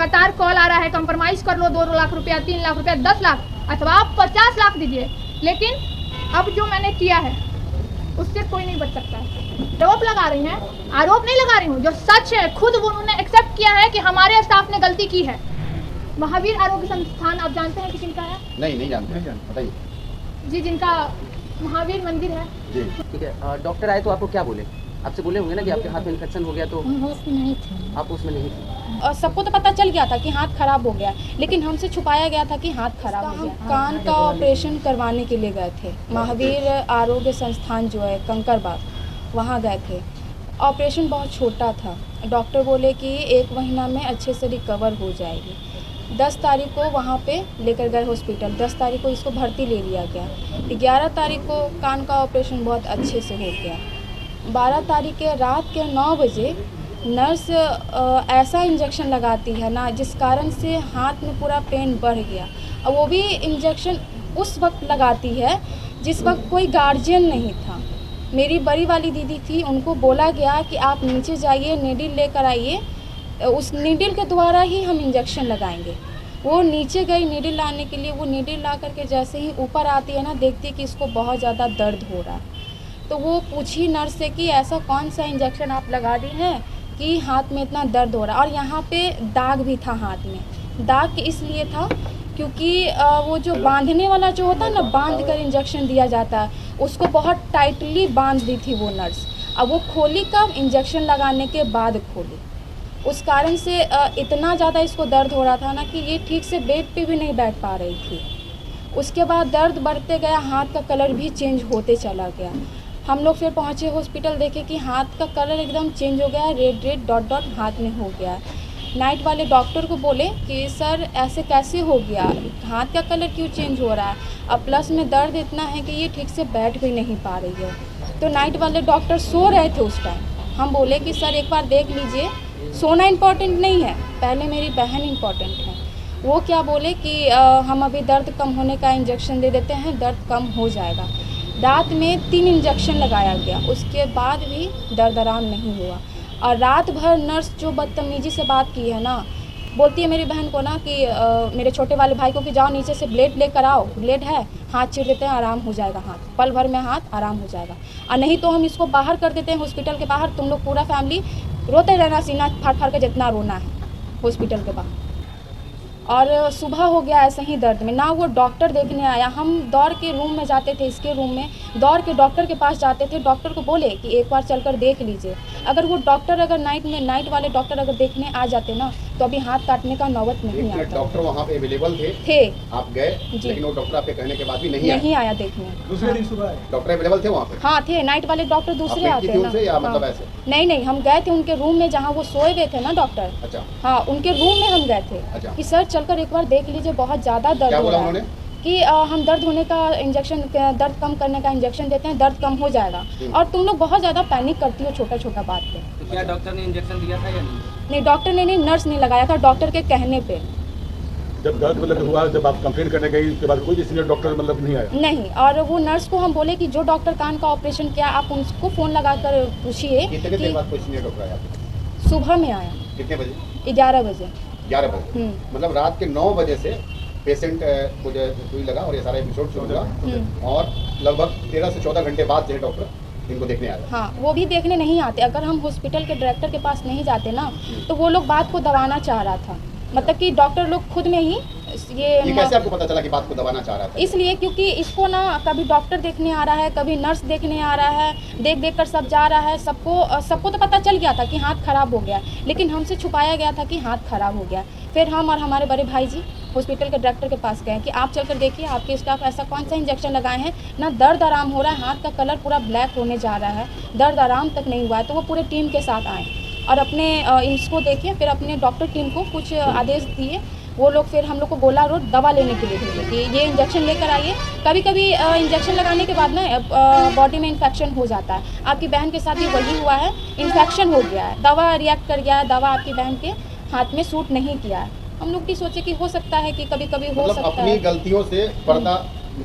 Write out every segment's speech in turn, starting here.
लगातार कॉल आ रहा है कंप्रोमाइज़ कर लो, 2 लाख रुपया, 3 लाख रुपया, 10 लाख अथवा आप 50 लाख दीजिए, लेकिन अब जो मैंने किया है उससे कोई नहीं बच सकता है। आरोप लगा रही हैं, आरोप नहीं लगा रही हूँ, जो सच है खुद उन्होंने एक्सेप्ट किया है कि हमारे स्टाफ ने गलती की है। महावीर आरोग्य संस्थान आप जानते हैं कि किनका है? नहीं जानते, बताइए जी, जिनका महावीर मंदिर है जी। ठीक है, डॉक्टर आए तो आपको क्या बोले? आपसे बोले होंगे ना कि आपके हाथ में इन्फेक्शन हो गया, तो हम होश में नहीं थे। आप उसमें नहीं थे। और सबको तो पता चल गया था कि हाथ खराब हो गया, लेकिन हमसे छुपाया गया था कि हाथ खराब हो गया। कान का ऑपरेशन करवाने के लिए गए थे, महावीर आरोग्य संस्थान जो है कंकरबाग, वहाँ गए थे। ऑपरेशन बहुत छोटा था, डॉक्टर बोले कि 1 महीना में अच्छे से रिकवर हो जाएगी। 10 तारीख को वहाँ पे लेकर गए हॉस्पिटल, 10 तारीख को इसको भर्ती ले लिया गया। 11 तारीख को कान का ऑपरेशन बहुत अच्छे से हो गया। 12 तारीख के रात के 9 बजे नर्स ऐसा इंजेक्शन लगाती है ना, जिस कारण से हाथ में पूरा पेन बढ़ गया। और वो भी इंजेक्शन उस वक्त लगाती है जिस वक्त कोई गार्जियन नहीं था। मेरी बड़ी वाली दीदी थी, उनको बोला गया कि आप नीचे जाइए, नीडल लेकर आइए, उस नीडल के द्वारा ही हम इंजेक्शन लगाएंगे। वो नीचे गई नीडल लाने के लिए, वो नीडल ला करके जैसे ही ऊपर आती है ना, देखती है कि इसको बहुत ज़्यादा दर्द हो रहा है। तो वो पूछी नर्स से कि ऐसा कौन सा इंजेक्शन आप लगा दी हैं कि हाथ में इतना दर्द हो रहा है। और यहाँ पे दाग भी था हाथ में। दाग इसलिए था क्योंकि वो जो बांधने वाला जो होता है ना, बांध कर इंजेक्शन दिया जाता है, उसको बहुत टाइटली बांध दी थी वो नर्स। अब वो खोली कब? इंजेक्शन लगाने के बाद खोली। उस कारण से इतना ज़्यादा इसको दर्द हो रहा था ना कि ये ठीक से बेड पे भी नहीं बैठ पा रही थी। उसके बाद दर्द बढ़ते गया, हाथ का कलर भी चेंज होते चला गया। हम लोग फिर पहुँचे हॉस्पिटल, देखे कि हाथ का कलर एकदम चेंज हो गया है, रेड रेड डॉट डॉट हाथ में हो गया है। नाइट वाले डॉक्टर को बोले कि सर ऐसे कैसे हो गया, हाथ का कलर क्यों चेंज हो रहा है? अब प्लस में दर्द इतना है कि ये ठीक से बैठ भी नहीं पा रही है। तो नाइट वाले डॉक्टर सो रहे थे उस टाइम। हम बोले कि सर एक बार देख लीजिए, सोना इम्पॉर्टेंट नहीं है, पहले मेरी बहन इम्पॉर्टेंट है। वो क्या बोले कि हम अभी दर्द कम होने का इंजेक्शन दे देते हैं, दर्द कम हो जाएगा। रात में 3 इंजेक्शन लगाया गया, उसके बाद भी दर्द आराम नहीं हुआ। और रात भर नर्स जो बदतमीजी से बात की है ना, बोलती है मेरी बहन को ना कि मेरे छोटे वाले भाई को कि जाओ नीचे से ब्लेड लेकर आओ, ब्लेड है, हाथ चीर देते हैं, आराम हो जाएगा, हाथ पल भर में हाथ आराम हो जाएगा। और नहीं तो हम इसको बाहर कर देते हैं हॉस्पिटल के बाहर, तुम लोग पूरा फैमिली रोते रहना, सीना फाड़ फाड़ के जितना रोना है हॉस्पिटल के बाहर। और सुबह हो गया ऐसे ही दर्द में, ना वो डॉक्टर देखने आया। हम दौड़ के रूम में जाते थे, इसके रूम में दौड़ के डॉक्टर के पास जाते थे। डॉक्टर को बोले कि एक बार चलकर देख लीजिए। अगर वो डॉक्टर अगर नाइट वाले डॉक्टर अगर देखने आ जाते ना, तो अभी हाथ काटने का नौबत नहीं आता। डॉक्टर वहाँ पे अवेलेबल थे, आप गए, लेकिन वो डॉक्टर आपके कहने के बाद भी नहीं आया देखने। दूसरे दिन सुबह डॉक्टर अवेलेबल थे वहाँ पे? हाँ थे, नाइट वाले डॉक्टर दूसरे आते हैं ना। या मतलब ऐसे? नहीं, हम गए थे उनके रूम में जहाँ वो सोए हुए थे ना डॉक्टर। अच्छा। हाँ, उनके रूम में हम गए थे। अच्छा। कि सर चलकर एक बार देख लीजिए, बहुत ज़्यादा दर्द हो रहा है। कि हम दर्द होने का इंजेक्शन, दर्द कम करने का इंजेक्शन देते हैं, दर्द कम हो जाएगा। और तुम लोग बहुत ज़्यादा पैनिक करती हो छोटा छोटा बात पे। तो क्या डॉक्टर ने इंजेक्शन दिया था या नहीं, डॉक्टर ने नहीं, नर्स ने लगाया था डॉक्टर के कहने पे। जब दर्द मतलब हुआ, जब आप कंप्लेंट करने गई, उसके बाद कोई सीनियर डॉक्टर मतलब नहीं आया? नहीं, और वो नर्स को हम बोले कि जो डॉक्टर कान का ऑपरेशन किया, आप उनको फ़ोन लगाकर पूछिए। कितने देर बाद कोई सीनियर डॉक्टर आया? सुबह में आया। कितने बजे? 11 बजे। 11 बजे, मतलब रात के 9 बजे से पेशेंट को जो सुई लगा और ये सारा एपिसोड शुरू हुआ। और लगभग 13 से 14 घंटे बाद जो डॉक्टर इनको देखने आया। हाँ, वो भी देखने नहीं आते। अगर हम हॉस्पिटल के डायरेक्टर के पास नहीं जाते ना, तो वो लोग बात को दबाना चाह रहा था। मतलब कि डॉक्टर लोग खुद में ही ये कैसे आपको पता चला कि बात को दबाना चाह रहा था? इसलिए क्योंकि इसको ना कभी डॉक्टर देखने आ रहा है, कभी नर्स देखने आ रहा है, देख कर सब जा रहा है। सबको तो पता चल गया था कि हाथ खराब हो गया, लेकिन हमसे छुपाया गया था कि हाथ खराब हो गया। फिर हम और हमारे बड़े भाई जी हॉस्पिटल के डायरेक्टर के पास गए कि आप चलकर देखिए, आपके स्टाफ ऐसा कौन सा इंजेक्शन लगाए हैं ना, दर्द आराम हो रहा है, हाथ का कलर पूरा ब्लैक होने जा रहा है, दर्द आराम तक नहीं हुआ है। तो वो पूरे टीम के साथ आए और अपने इसको देखिए, फिर अपने डॉक्टर टीम को कुछ आदेश दिए। वो लोग फिर हम लोग को गोला रोड दवा लेने के लिए भेजे कि ये इंजेक्शन लेकर आइए। कभी कभी इंजेक्शन लगाने के बाद ना बॉडी में इन्फेक्शन हो जाता है। आपकी बहन के साथ भी वही हुआ है, इन्फेक्शन हो गया है, दवा रिएक्ट कर गया है, दवा आपकी बहन के हाथ में सूट नहीं किया है। हम लोग भी सोचे कि हो सकता है कि कभी कभी हो सकता है। अपनी गलतियों से पर्दा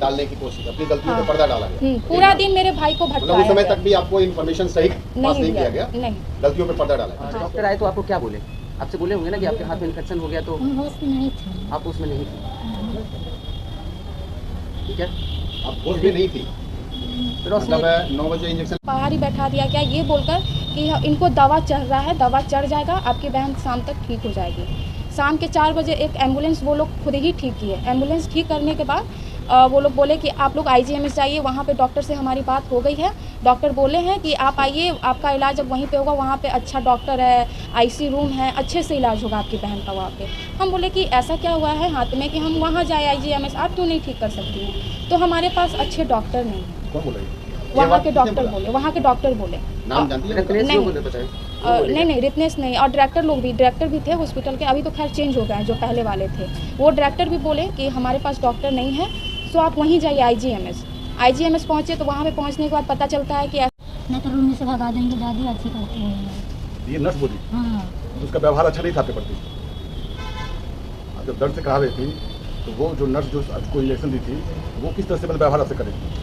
डालने की कोशिश, अपनी गलतियों पे पर्दा डाला गया। पूरा दिन मेरे भाई को भटकाया। उस समय तक भी आपको इन्फॉर्मेशन सही पास नहीं किया गया? नहीं, गलतियों पे पर्दा डाला। डॉक्टर आए तो आपको क्या बोले? आपसे बोले होंगे ना कि आपके हाथ में इन्फेक्शन हो गया तो हम होश में नहीं थे। आप उसमें नहीं थे, ठीक है? आप होश में नहीं थी, फिर उसने मतलब 9 बजे इंजेक्शन बाहर ही बैठा दिया क्या ये बोलकर कि इनको दवा चढ़ रहा है, दवा चढ़ जाएगा, आपकी बहन शाम तक ठीक हो जाएगी। शाम के 4 बजे एक एम्बुलेंस वो लोग खुद ही ठीक किए। एम्बुलेंस ठीक करने के बाद वो लोग बोले कि आप लोग IGMS जाइए, वहाँ पे डॉक्टर से हमारी बात हो गई है। डॉक्टर बोले हैं कि आप आइए, आपका इलाज अब वहीं पे होगा, वहाँ पे अच्छा डॉक्टर है, IC रूम है, अच्छे से इलाज होगा आपकी बहन का वहाँ पे। हम बोले कि ऐसा क्या हुआ है हाथ में कि हम वहाँ जाए IGMS, आप क्यों नहीं ठीक कर सकती हैं? तो हमारे पास अच्छे डॉक्टर नहीं हैं। कौन बोला ये? वहाँ के डॉक्टर बोले, वहाँ के डॉक्टर बोले। नाम जानती है? रितनेश नहीं। लोग बोले बताए। नहीं रितनेश नहीं, और डायरेक्टर भी थे हॉस्पिटल के, अभी तो खैर चेंज हो गए हैं, जो पहले वाले थे वो डायरेक्टर भी बोले कि हमारे पास डॉक्टर नहीं है, तो आप वहीं जाइए IGMS पहुँचे। तो वहाँ पे पहुँचने के बाद पता चलता है कि नहीं तो रूम में से भगा देंगे, दादी अच्छी करती है। ये नर्स बोली, हाँ, उसका व्यवहार अच्छा नहीं था आपके प्रति। आप जब दर्द से करा रही थी तो वो जो नर्स जो आपको इंजेक्शन दी थी वो किस तरह से मतलब व्यवहार आपसे करेगी?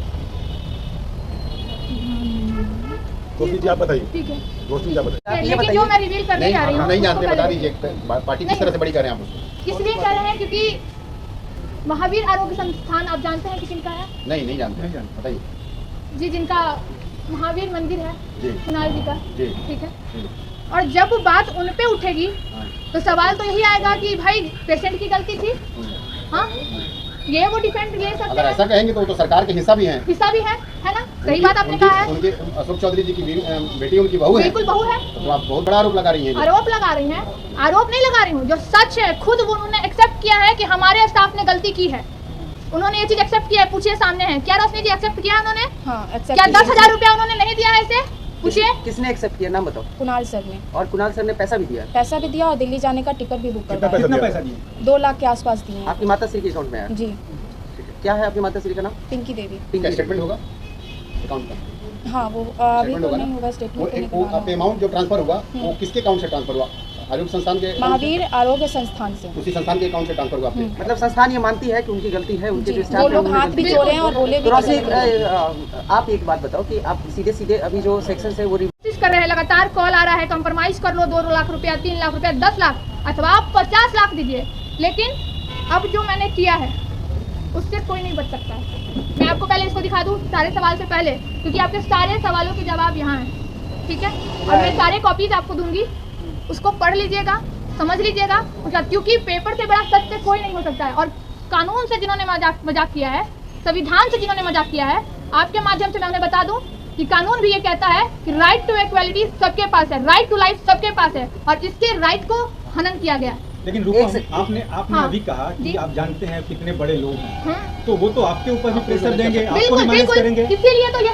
दोस्ती जी आप बताइए, ठीक है। दोस्ती जी आप बताइए। आप ये लेकिन बताइए। जो मैं रिवील करने नहीं, जा रही हूँ हम नहीं जानते, उसको बता पहले दीजिए पार्टी किस तरह से बड़ी करें आप उसको? इसलिए कर रहे हैं क्योंकि महावीर आरोग्य संस्थान आप जानते हैं कि किनका है? नहीं जानते, बताइए जी, जिनका महावीर मंदिर है जी। कुणाल जी का, जी। ठीक है। जी। और जब बात उन पे उठेगी हाँ। तो सवाल तो यही आएगा कि भाई पेशेंट की गलती थी, हाँ, ये वो डिफेंड ले सकते अगर हैं, ऐसा कहेंगे तो सरकार के हिस्सा भी हैं। हिस्सा भी है ना? सही बात आपने कहा है, उनके अशोक चौधरी जी की बेटी उनकी बहू है, बिल्कुल बहू है। तो आप बहुत बड़ा आरोप लगा रही हैं जी। आरोप लगा रही हैं, आरोप नहीं लगा रही हूँ, जो सच है खुद वो उन्होंने एक्सेप्ट किया है कि हमारे स्टाफ ने गलती की है। उन्होंने ये चीज एक्सेप्ट किया है, पूछिए सामने है क्या रोशनी जी एक्सेप्ट किया है उन्होंने? हाँ क्या 10,000 रुपया उन्होंने नहीं दिया है इसे? पूछिए। किसने एक्सेप्ट किया, नाम बताओ। कुणाल सर ने और कुणाल सर ने पैसा भी दिया? पैसा भी दिया और दिल्ली जाने का टिकट भी बुक कितना करवाया। पैसा दिया? 2 लाख के आसपास दिए हैं। आपकी माता श्री के अकाउंट में आया? जी, ठीक है। क्या है आपकी माता श्री का नाम? पिंकी देवी। क्या स्टेटमेंट होगा अकाउंट का? हाँ वो अभी स्टेटमेंट तो होगा नहीं होगा ना? स्टेटमेंट, वो अमाउंट जो ट्रांसफर हुआ वो किसके अकाउंट से ट्रांसफर हुआ? आरोग्य संस्थान के account से? महावीर आरोग्य संस्थान से। उसी संस्थान के अकाउंट से ट्रांसफर हुआ आपके? मतलब संस्थान ये मानती है कि उनकी गलती है, उनके जो जी, स्टाफ वो है, लोग उन्होंने हाथ भी गलती जोड़े हैं और बोले की। भी तो रोशनी, कि आप एक बात बताओ कि आप सीधे अभी जो सेक्शन है वो कोशिश कर रहे हैं, लगातार कॉल आ रहा है, कंप्रोमाइज कर लो, 2 लाख रुपया, 3 लाख रुपया, 10 लाख अथवा आप 50 लाख दीजिए, लेकिन अब जो मैंने किया है उससे कोई नहीं बच सकता है। मैं आपको पहले इसको दिखा दूं सारे सवाल से पहले, क्योंकि आपके सारे सवालों के जवाब यहाँ हैं, ठीक है? और मैं सारे कॉपीज आपको दूंगी, उसको पढ़ लीजिएगा, समझ लीजिएगा, क्योंकि पेपर से बड़ा सत्य कोई नहीं हो सकता है। और कानून से जिन्होंने मजाक किया है, संविधान से जिन्होंने मजाक किया है, आपके माध्यम से मैं उन्हें बता दूं कि कानून भी ये कहता है कि राइट टू इक्वालिटी सबके पास है, राइट टू लाइफ सबके पास है, और इसके राइट को हनन किया गया। लेकिन आपने हाँ, अभी कहा कि जी। आप जानते हैं कितने बड़े लोग हैं, हम्म। तो वो तो आपके ऊपर भी प्रेशर देंगे, आपको भी बिल्कुल मैनेज बिल्कुल, करेंगे। इसीलिए तो ये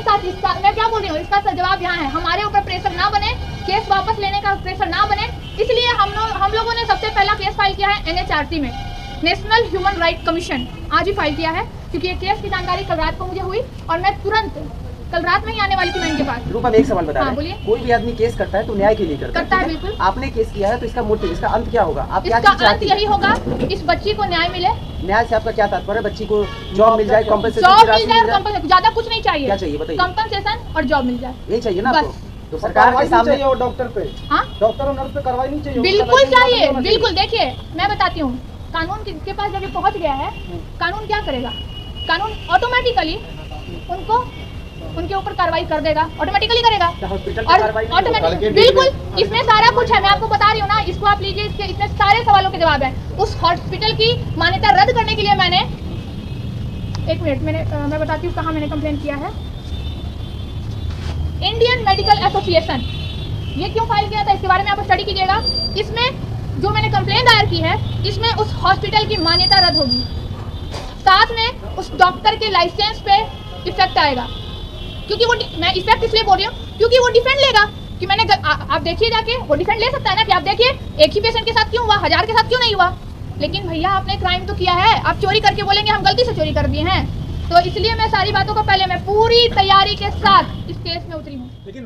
मैं क्या बोल रही हूँ, इसका जवाब यहाँ है, हमारे ऊपर प्रेशर ना बने, केस वापस लेने का प्रेशर ना बने, इसलिए हम लोगों ने सबसे पहला केस फाइल किया है NHRC में, नेशनल ह्यूमन राइट कमीशन, आज ही फाइल किया है, क्योंकि ये केस की जानकारी कल रात को मुझे हुई और मैं तुरंत कल रात में ही आने वाली थी मैं इनके पास। रूपा में एक सवाल बता हाँ, रहे हैं। बोलिए। कोई भी आदमी केस करता है तो न्याय के लिए करता करता है, ठीक बिल्कुल। आपने केस किया है तो इसका मोटिव, इसका अंत क्या होगा? आप क्या इसका चीज अंत चाहती यही हैं? होगा, इस बच्ची को न्याय मिले, न्याय से आपका क्या तात्पर्य है? बच्ची को जॉब मिल जाए, कॉम्पेंसेशन जॉब की मिल राशि जाए मिल और जाए, कंपनसेशन, ज्यादा कुछ नहीं चाहिए। क्या चाहिए बताइए? कंपनसेशन और जॉब मिल जाए, यही चाहिए ना बस। आपको? तो सरकार के सामने डॉक्टर पे, हाँ डॉक्टर और नर्स पे कार्रवाई नहीं चाहिए। बिल्कुल चाहिए, बिल्कुल। देखिए मैं बताती हूँ, कानून के पास जब ये पहुँच गया है, कानून क्या करेगा? कानून ऑटोमेटिकली उनके ऊपर कार्रवाई कर देगा, ऑटोमेटिकली करेगा, हॉस्पिटल की और कार्रवाई नहीं ऑटोमेटिक बिल्कुल, इसमें सारा कुछ है, मैं आपको बता रही हूँ ना, इसको आप लीजिए, इसके इतने सारे सवालों के जवाब है। उस हॉस्पिटल की मान्यता रद्द करने के लिए मैंने, एक मिनट, मैं बताती हूँ कहाँ मैंने कंप्लेंट किया है। इंडियन मेडिकल एसोसिएशन, ये क्यों फाइल किया था इसके बारे में आप स्टडी कीजिएगा। इसमें जो मैंने कंप्लेंट दायर की है, इसमें उस हॉस्पिटल की मान्यता रद्द होगी, साथ में उस डॉक्टर के लाइसेंस पे इफेक्ट आएगा, क्योंकि वो, मैं इफेक्ट इसलिए बोल रही हूँ क्योंकि वो डिफेंड लेगा कि मैंने आप देखिए जाके, वो डिफेंड ले सकता है ना कि आप देखिए एक ही पेशेंट के साथ क्यों हुआ, 1000 के साथ क्यों नहीं हुआ। लेकिन भैया आपने क्राइम तो किया है, आप चोरी करके बोलेंगे हम गलती से चोरी कर दिए हैं, तो इसलिए मैं सारी बातों को पहले मैं पूरी तैयारी के साथ इस केस में उतरी हूँ। लेकिन